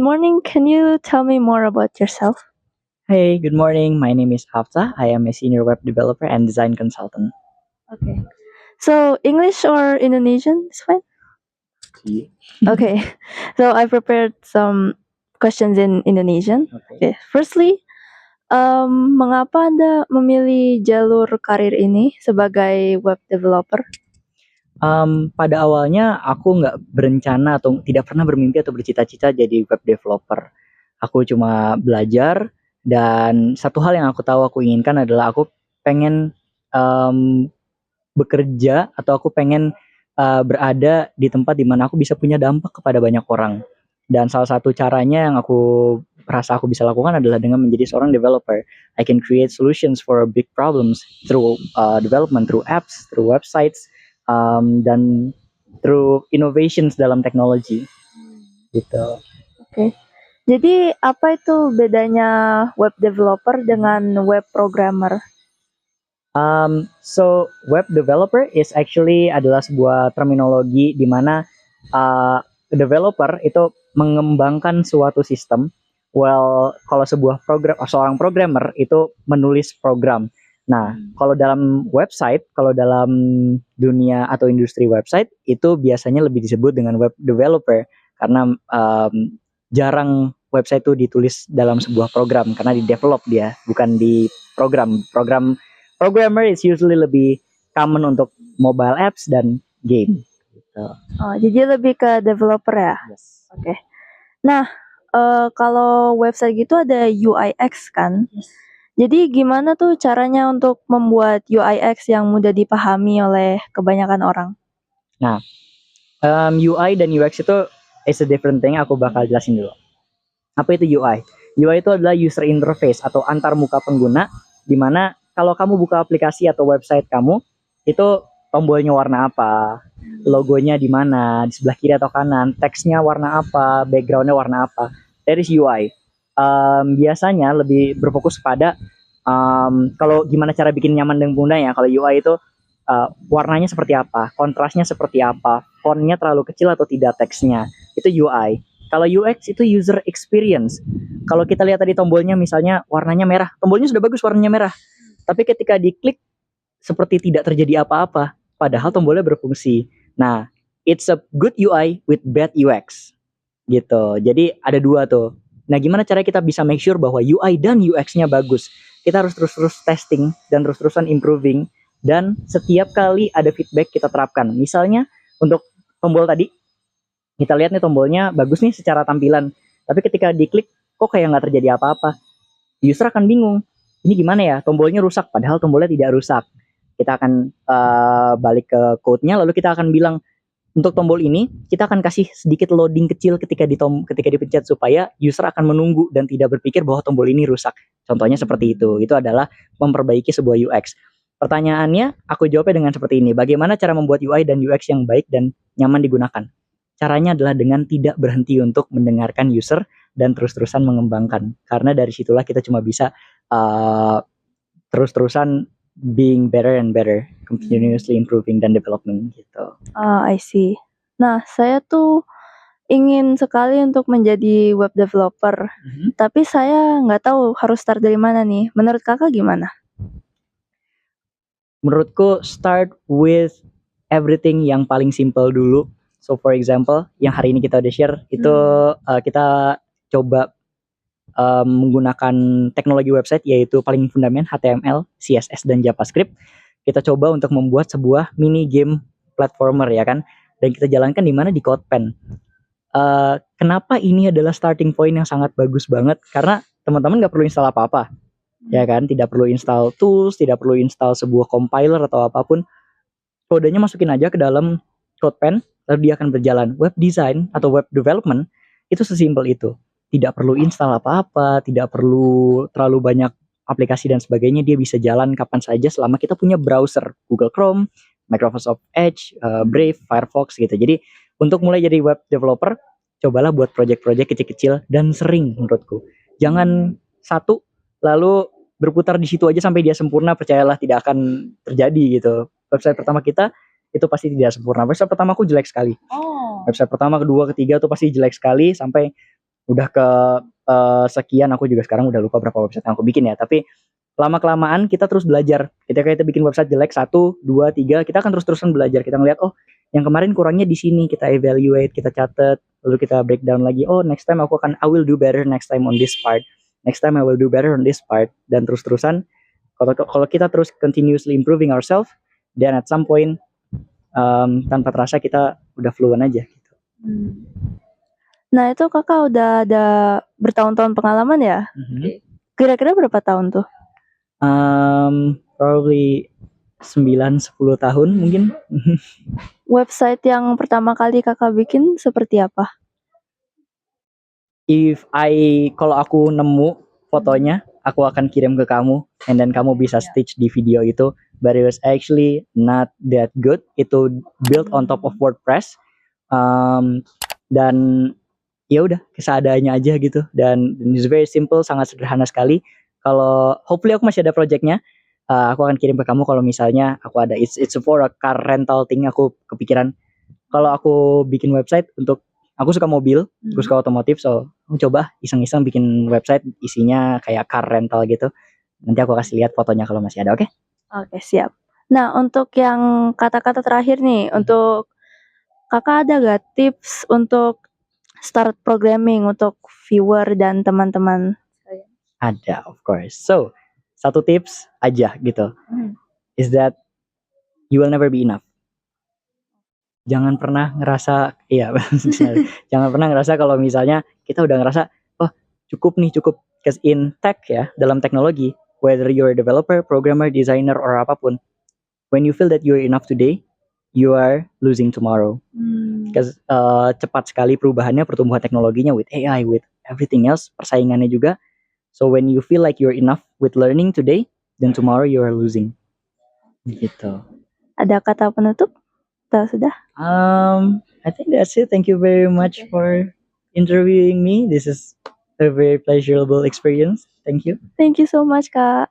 Morning, can you tell me more about yourself? Hey, good morning. My name is Hafsa. I am a senior web developer and design consultant. Okay. So, English or Indonesian is fine? Yeah. Okay. So, I prepared some questions in Indonesian. Okay. Okay. Firstly, mengapa Anda memilih jalur karir ini sebagai web developer? Pada awalnya aku nggak berencana atau tidak pernah bermimpi atau bercita-cita jadi web developer. Aku cuma belajar dan satu hal yang aku tahu aku inginkan adalah aku pengen um, bekerja atau aku pengen berada di tempat di mana aku bisa punya dampak kepada banyak orang. Dan salah satu caranya yang aku rasa aku bisa lakukan adalah dengan menjadi seorang developer. I can create solutions for big problems through development, through apps, through websites, dan through innovations dalam teknologi. Gitu. Oke. Jadi, apa itu bedanya web developer dengan web programmer? So web developer is actually adalah sebuah terminologi di mana developer itu mengembangkan suatu sistem. Well, kalau sebuah program, seorang programmer itu menulis program. Nah, kalau dalam website, kalau dalam dunia atau industri website itu biasanya lebih disebut dengan web developer karena jarang website itu ditulis dalam sebuah program karena di develop dia, bukan di program programmer is usually lebih common untuk mobile apps dan game. Gitu. Oh, jadi lebih ke developer ya? Yes. Oke. Nah, kalau website gitu ada UI/X kan? Yes. Jadi gimana tuh caranya untuk membuat UI/X yang mudah dipahami oleh kebanyakan orang? Nah, UI dan UX itu is a different thing. Aku bakal jelasin dulu. Apa itu UI? UI itu adalah user interface atau antar muka pengguna, di mana kalau kamu buka aplikasi atau website kamu, itu tombolnya warna apa, logonya di mana, di sebelah kiri atau kanan, teksnya warna apa, backgroundnya warna apa. That is UI. Biasanya lebih berfokus pada kalau gimana cara bikin nyaman dan pengguna ya. Kalau UI itu warnanya seperti apa, kontrasnya seperti apa, fontnya terlalu kecil atau tidak teksnya, itu UI. Kalau UX itu user experience. Kalau kita lihat tadi tombolnya misalnya warnanya merah, tombolnya sudah bagus warnanya merah, tapi ketika diklik seperti tidak terjadi apa-apa, padahal tombolnya berfungsi. Nah, it's a good UI with bad UX gitu. Jadi ada dua tuh. Nah, gimana cara kita bisa make sure bahwa UI dan UX-nya bagus? Kita harus terus-terus testing dan terus-terusan improving, dan setiap kali ada feedback kita terapkan. Misalnya untuk tombol tadi, kita lihat nih tombolnya bagus nih secara tampilan, tapi ketika diklik kok kayak nggak terjadi apa-apa. User akan bingung. Ini gimana ya? Tombolnya rusak, padahal tombolnya tidak rusak. Kita akan balik ke code-nya, lalu kita akan bilang, untuk tombol ini kita akan kasih sedikit loading kecil ketika dipencet supaya user akan menunggu dan tidak berpikir bahwa tombol ini rusak. Contohnya seperti itu. Itu adalah memperbaiki sebuah UX. Pertanyaannya aku jawabnya dengan seperti ini. Bagaimana cara membuat UI dan UX yang baik dan nyaman digunakan? Caranya adalah dengan tidak berhenti untuk mendengarkan user dan terus-terusan mengembangkan. Karena dari situlah kita cuma bisa terus-terusan being better and better, continuously improving dan development gitu. I see. Nah, saya tuh ingin sekali untuk menjadi web developer, tapi saya nggak tahu harus start dari mana nih. Menurut Kakak gimana? Menurutku start with everything yang paling simple dulu. So for example, yang hari ini kita udah share itu kita coba menggunakan teknologi website yaitu paling fundament HTML, CSS dan JavaScript. Kita coba untuk membuat sebuah mini game platformer ya kan, dan kita jalankan di mana di CodePen. Kenapa ini adalah starting point yang sangat bagus banget? Karena teman-teman nggak perlu install apa-apa, ya kan? Tidak perlu install tools, tidak perlu install sebuah compiler atau apapun. Kodenya masukin aja ke dalam CodePen, lalu dia akan berjalan. Web design atau web development itu sesimpel itu. Tidak perlu install apa-apa, tidak perlu terlalu banyak aplikasi dan sebagainya. Dia bisa jalan kapan saja selama kita punya browser, Google Chrome, Microsoft Edge, Brave, Firefox gitu. Jadi untuk mulai jadi web developer, cobalah buat project-project kecil-kecil dan sering menurutku. Jangan satu lalu berputar di situ aja sampai dia sempurna, percayalah tidak akan terjadi gitu. Website pertama kita itu pasti tidak sempurna. Website pertama aku jelek sekali. Website pertama, kedua, ketiga tuh pasti jelek sekali sampai udah ke sekian, aku juga sekarang udah lupa berapa website yang aku bikin ya, tapi lama-kelamaan kita terus belajar. Ketika kita bikin website jelek 1, 2, 3, kita akan terus-terusan belajar. Kita ngeliat, oh yang kemarin kurangnya di sini, kita evaluate, kita catat, lalu kita breakdown lagi. Oh next time I will do better next time on this part. Next time I will do better on this part. Dan terus-terusan, kalau kita terus continuously improving ourselves, then at some point tanpa terasa kita udah fluent aja. Gitu. Nah itu kakak udah ada bertahun-tahun pengalaman ya? Kira-kira berapa tahun tuh? Probably 9-10 tahun mungkin. Website yang pertama kali kakak bikin seperti apa? Kalau aku nemu fotonya, aku akan kirim ke kamu, and then kamu bisa stitch di video itu. But it was actually not that good. Itu built on top of WordPress, dan ya udah seadanya aja gitu. Dan it's very simple, sangat sederhana sekali. Kalau hopefully aku masih ada projectnya, aku akan kirim ke kamu kalau misalnya aku ada. It's for a car rental thing. Aku kepikiran kalau aku bikin website untuk, aku suka mobil, aku suka otomotif, so aku coba iseng-iseng bikin website isinya kayak car rental gitu. Nanti aku kasih lihat fotonya kalau masih ada, oke? Oke, siap. Nah, untuk yang kata-kata terakhir nih, untuk kakak ada gak tips untuk start programming untuk viewer dan teman-teman? Ada, of course. So, satu tips aja gitu, is that you will never be enough. Jangan pernah ngerasa, jangan pernah ngerasa kalau misalnya kita udah ngerasa, oh cukup. Because in tech ya, dalam teknologi, whether you're a developer, programmer, designer, or apapun, when you feel that you're enough today, you are losing tomorrow. Because cepat sekali perubahannya, pertumbuhan teknologinya with AI, with everything else, persaingannya juga. So when you feel like you're enough with learning today, then tomorrow you are losing. Gitu. Ada kata penutup? Atau sudah? I think that's it. Thank you very much for interviewing me. This is a very pleasurable experience. Thank you. Thank you so much, Kak.